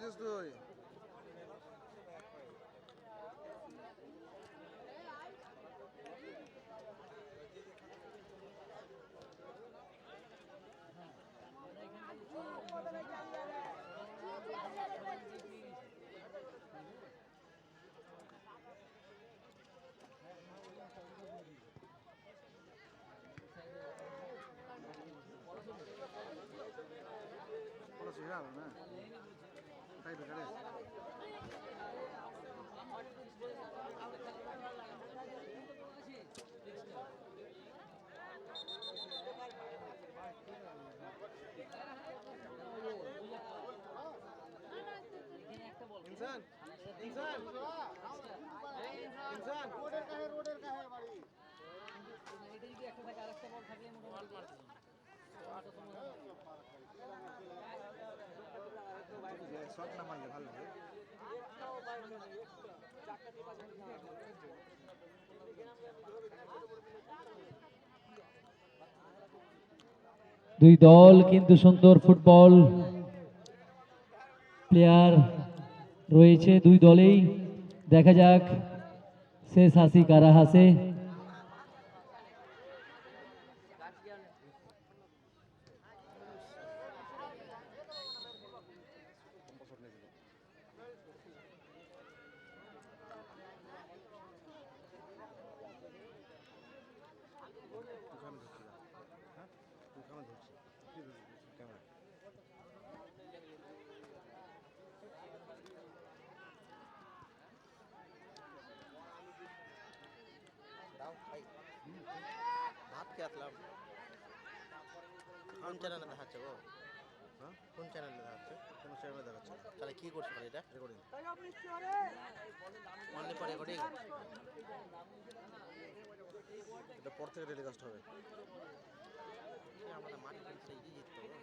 করছিস তুই? Claro, né? Tá aí do cara. इंसान इंसान इंसान रोडের কাহে বাড়ি এটা যদি একটা থাকে আরেকটা বল থাকলে মোটামুটি শট না মারলে ভালো লাগে দুই দল কিন্তু সুন্দর ফুটবল প্লেয়ার রয়েছে দুই দলেই দেখা যাক শেষ হাসি কারা হাসে কোন চ্যানেলে দেখাচ্ছে গো? হ্যাঁ কোন চ্যানেলে দেখাচ্ছে? কোন চ্যানেলে দেখাচ্ছে? তাহলে কি করছ এটা? রেকর্ডিং। Only for recording. এটা পর থেকে টেলিকাস্ট হবে। আমাদের মাঠে খেলতে ইজি জিততো গো।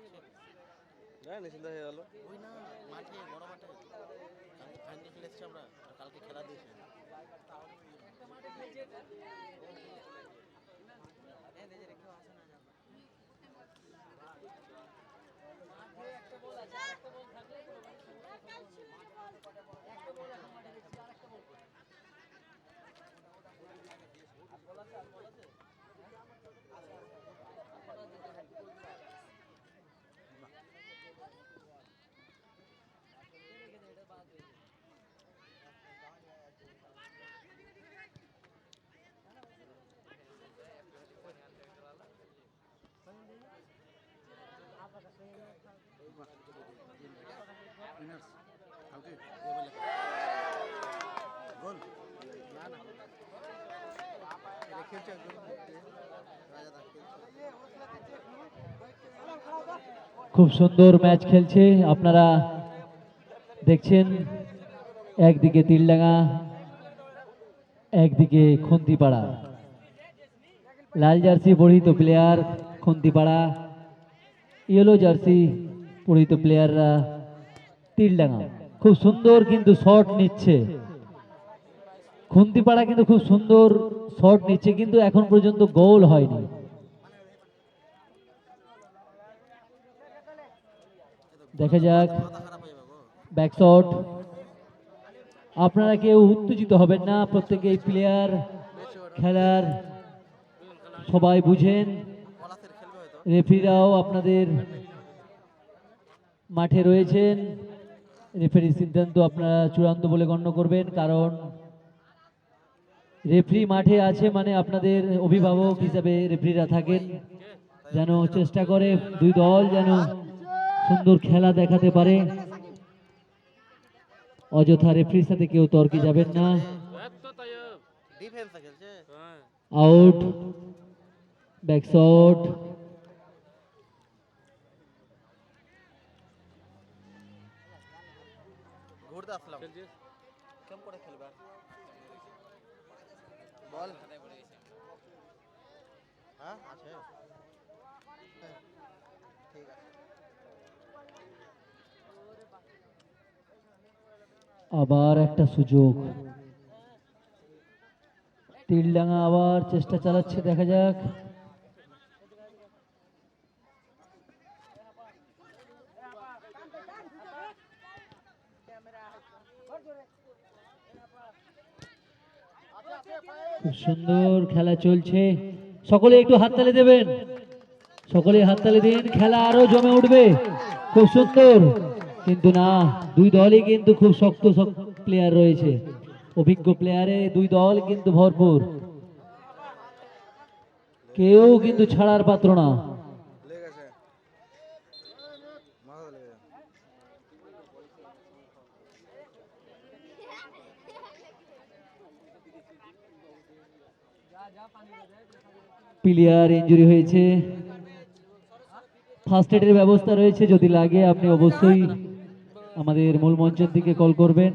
হ্যাঁ নিশ্চিন্ত হয়ে গেল। ওই না মাঠে বড় মাঠে। কালকে ফাইনাল খেলেছি আমরা কালকে খেলা দিয়েছি। গোল না না খেলছে খুব সুন্দর ম্যাচ খেলছে আপনারা দেখছেন একদিকে তিলডাঙ্গা একদিকে খুন্তিপাড়া লাল জার্সি পরিহিত প্লেয়ার খুন্তিপাড়া ইয়েলো জার্সি পরিহিত প্লেয়াররা তিলডাঙ্গা খুব সুন্দর কিন্তু শট নিচ্ছে খুন্তিপাড়া কিন্তু খুব সুন্দর শট নিচ্ছে কিন্তু এখন পর্যন্ত গোল হয়নি দেখা যাক ব্যাক শট আপনারা কেউ উত্তেজিত হবেন না প্রত্যেকেই প্লেয়ার খেলার সবাই বুঝেন রেফারিরাও আপনাদের মাঠে রয়েছেন রেফারির সিদ্ধান্ত আপনারা চূড়ান্ত বলে গণ্য করবেন কারণ রেফারি মাঠে আছে মানে আপনাদের অভিভাবক হিসাবে রেফারিরা থাকেন যেন চেষ্টা করে দুই দল যেন সুন্দর খেলা দেখাতে পারে অযথা রেফারির সাথে কেউ তর্কে যাবেন না আউট ব্যাক শট ঘুরতে আসলাম কেমন করে খেলবে বল হ্যাঁ আছে ঠিক আছে আবার একটা সুযোগ তিলডাঙ্গা আবার চেষ্টা চালাচ্ছে দেখা যাক খুব সুন্দর খেলা চলছে, সকলে একটু হাততালি দেবেন, সকলে হাততালি দিন, খেলা আরো জমে উঠবে। খুব সুন্দর, কিন্তু না, দুই দলই কিন্তু খুব শক্ত শক্ত প্লেয়ার রয়েছে, অভিজ্ঞ প্লেয়ারে দুই দল কিন্তু ভরপুর, কেউ কিন্তু ছাড়ার পাত্র না। লেগেছে, মাথা লেগেছে। প্লেয়ার ইনজুরি হয়েছে, ফার্স্ট এডের ব্যবস্থা রয়েছে, যদি লাগে আপনি অবশ্যই আমাদের মূল মঞ্চের দিকে কল করবেন।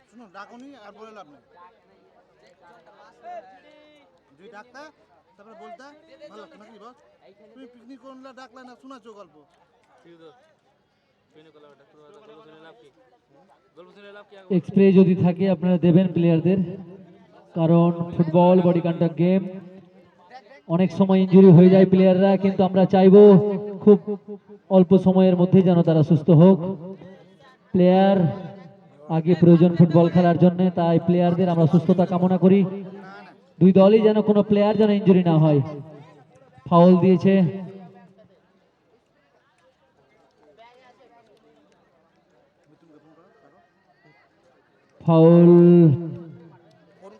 শুনুন, ডাকুনি আর বলে লাভ নেই। যদি ডাকতা তারপরে বলতা ভালো লাগতো নাকি বল? তুমি পিকনিক করলে ডাকলে না, শোনাচ্ছো গল্প। এক্সপ্রে যদি থাকে আপনারা দেবেন প্লেয়ারদের, কারণ ফুটবল বডি কন্টাক্ট গেম, অনেক সময় ইনজুরি হয়ে যায় প্লেয়াররা, কিন্তু আমরা চাইবো খুব অল্প সময়ের মধ্যে যেন তারা সুস্থ হোক। প্লেয়ার আগে প্রয়োজন ফুটবল খেলার জন্য, তাই প্লেয়ারদের আমরা সুস্থতা কামনা করি। দুই দলই যেন কোনো প্লেয়ার যেন ইনজুরি না হয়। ফাউল দিয়েছে, ফাউল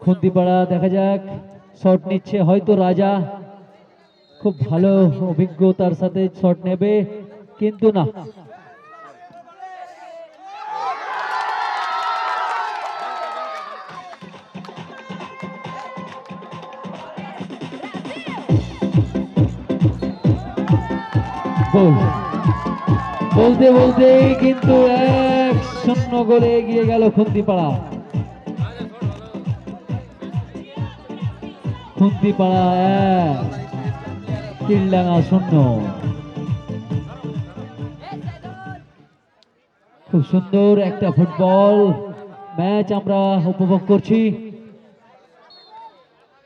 খুন্তিপাড়া, দেখা যাক শট নিচ্ছে হয়তো রাজা, খুব ভালো অভিজ্ঞতার সাথে শট নেবে, কিন্তু না, গোল। বলতে বলতে কিন্তু 1-0 গোলে এগিয়ে গেল খুন্তিপাড়া। খুন্তিপাড়া 1, তিলডাঙ্গা 0। খুব সুন্দর একটা ফুটবল ম্যাচ আমরা উপভোগ করছি।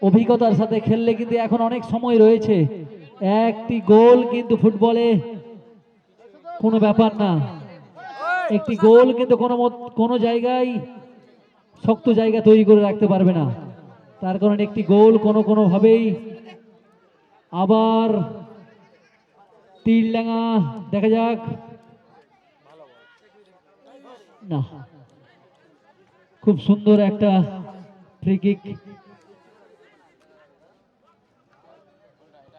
অভিজ্ঞতার সাথে খেললে কিন্তু এখন অনেক সময় রয়েছে, একটি গোল কিন্তু ফুটবলে কোনো ব্যাপার না, একটি গোল কিন্তু কোনো জায়গায় শক্ত জায়গা তৈরি করে রাখতে পারবে না, তার কারণে একটি গোল কোনো ভাবেই। আবার তিলডাঙ্গা, দেখা যাক, না, খুব সুন্দর একটা ফ্রি কিক,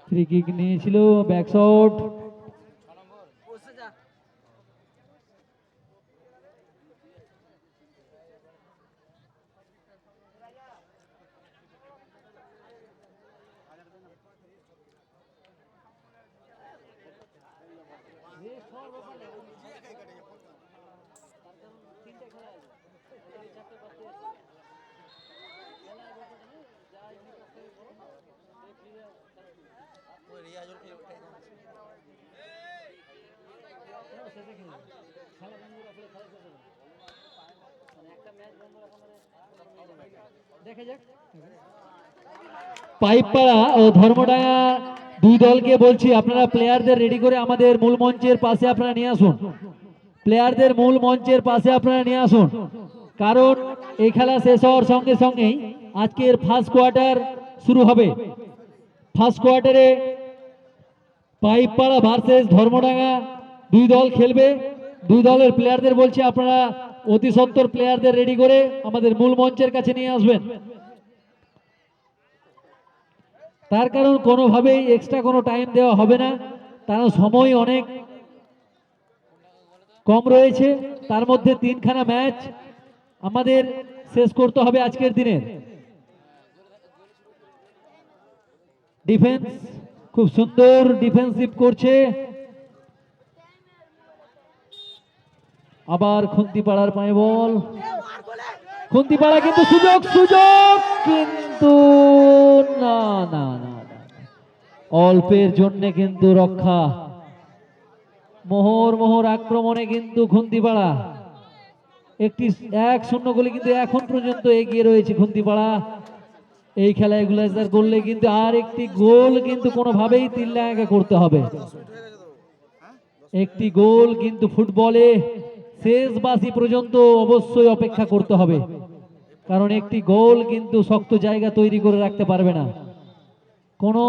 ফ্রি কিক নিয়েছিল, ব্যাক শট, পাইপপাড়া ও ধর্মডাঙ্গা দুই দলকে বলছি আপনারা প্লেয়ারদের রেডি করে আমাদের মূল মঞ্চের পাশে আপনারা নিয়ে আসুন, প্লেয়ারদের মূল মঞ্চের পাশে আপনারা নিয়ে আসুন, কারণ এই খেলা শেষ হওয়ার সঙ্গে সঙ্গেই আজকের ফার্স্ট কোয়ার্টার শুরু হবে। ফার্স্ট কোয়ার্টারে পাইপপাড়া ভার্সেস ধর্মডাঙ্গা দুই দল খেলবে। দুই দলের প্লেয়ারদের বলছি আপনারা অতি সত্বর প্লেয়ারদের রেডি করে আমাদের মূল মঞ্চের কাছে নিয়ে আসবেন, তার কারণ কোনোভাবেই এক্সট্রা কোনো টাইম দেওয়া হবে না, তার সময় অনেক কম রয়েছে, তার মধ্যে 3খানা ম্যাচ আমাদের শেষ করতে হবে আজকের দিনে। ডিফেন্স খুব সুন্দর ডিফেন্সিভ করছে, আবার খুন্তিপাড়ার পায়ে বল, খুন্তিপাড়া কিন্তু সুযোগ কিন্তু না, অল্পের জন্য কিন্তু রক্ষা। মোহর আক্রমণে কিন্তু খুন্তিপাড়া 1-0 গোলে কিন্তু এখন পর্যন্ত এগিয়ে রয়েছে খুন্তিপাড়া। এই খেলায় এগুলাইজার করলে কিন্তু আর একটি গোল কিন্তু কোনোভাবেই তিলডাঙ্গাকে করতে হবে। একটি গোল কিন্তু ফুটবলে শেষ বাঁশি পর্যন্ত অবশ্যই অপেক্ষা করতে হবে, কারণ একটি গোল কিন্তু শক্ত জায়গা তৈরি করে রাখতে পারবে না, কোনো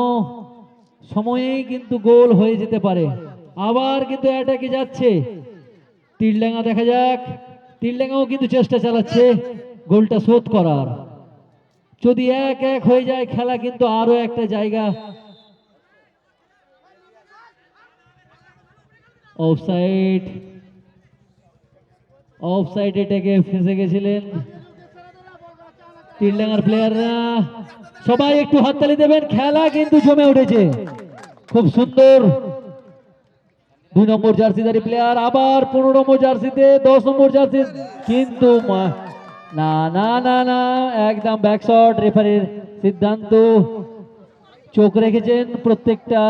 সময়েই কিন্তু গোল হয়ে যেতে পারে। আবার কিন্তু অ্যাটাকে যাচ্ছে তীরডাঙ্গা, দেখা যাক, তীরডাঙ্গাও কিন্তু চেষ্টা চালাচ্ছে গোলটা শোধ করার। যদি 1-1 হয়ে যায় খেলা কিন্তু আরো একটা জায়গা অফসাইড, অফসাইড এটাকে ফেঁসে গেছিলেন তীরডাঙ্গার প্লেয়াররা। সবাই একটু হাততালি দেবেন, খেলা কিন্তু জমে উঠেছে, খুব সুন্দর। 2 নম্বর জার্সিধারী প্লেয়ার আবার 15 নম্বর জার্সিতে, 10 নম্বর জার্সি, কিন্তু না না না না, একদম ব্যাকশট। রেফারির সিদ্ধান্ত, চোখ রেখেছেন, প্রত্যেকটা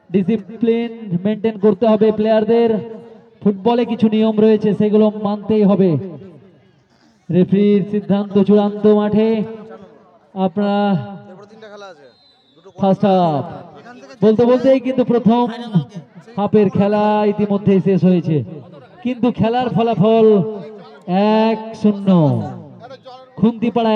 ডিসিপ্লিন মেনটেন করতে হবে প্লেয়ারদের। ফুটবলে কিছু নিয়ম রয়েছে, সেগুলো মানতেই হবে। রেফারির সিদ্ধান্ত চূড়ান্ত। মাঠে আপনারা এরপর 3টা খেলা আছে, দুটো ফার্স্ট হাফ বলতে বলতেই কিন্তু প্রথম হাফের খেলা ইতিমধ্যেই শেষ হয়েছে, কিন্তু খেলার ফলাফল 1-0 খুন্তিপাড়া